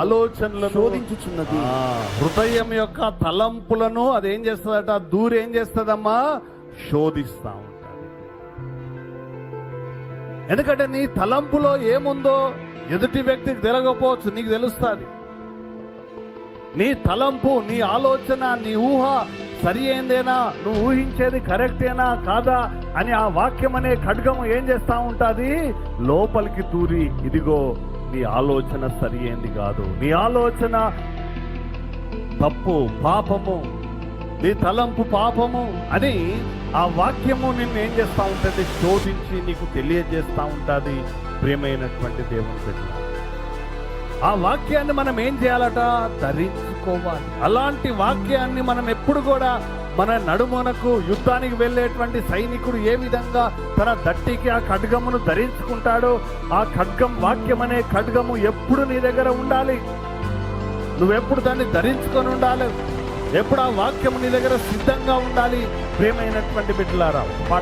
ఆలోచనలను శోధించుచున్నది. హృదయం యొక్క తలంపులను అదేం చేస్తుందట? దూరేం చేస్తుందమ్మా? శోధిస్తా ఉంటుంది. ఎందుకంటే నీ తలంపులో ఏముందో ఎదుటి వ్యక్తికి తెలియకపోవచ్చు, నీకు తెలుస్తుంది. నీ తలంపు, నీ ఆలోచన, నీ ఊహ సరి అయిందేనా, నువ్వు ఊహించేది కరెక్టేనా కాదా అని ఆ వాక్యం అనే ఖడ్గము ఏం చేస్తా ఉంటుంది? లోపలికి దూరి, ఇదిగో నీ ఆలోచన సరి అయింది కాదు, నీ ఆలోచన తప్పు, పాపము, నీ తలంపు పాపము అని ఆ వాక్యము నిన్ను ఏం చేస్తా ఉంటుంది? శోధించి నీకు తెలియజేస్తా ఉంటుంది. ప్రియమైనటువంటి దేవుని బిడ్డ, ఆ వాక్యాన్ని మనం ఏం చేయాలట? ధరించుకోవాలి. అలాంటి వాక్యాన్ని మనం ఎప్పుడు కూడా మన నడుమునకు యుద్ధానికి వెళ్ళేటువంటి సైనికుడు ఏ విధంగా తన దట్టికి ఆ ఖడ్గమును ధరించుకుంటాడో, ఆ ఖడ్గం, వాక్యం అనే ఖడ్గము ఎప్పుడు నీ దగ్గర ఉండాలి. నువ్వెప్పుడు దాన్ని ధరించుకొని ఉండాలి. ఎప్పుడు ఆ వాక్యము నీ దగ్గర సిద్ధంగా ఉండాలి. ప్రియమైనటువంటి బిడ్డలారా,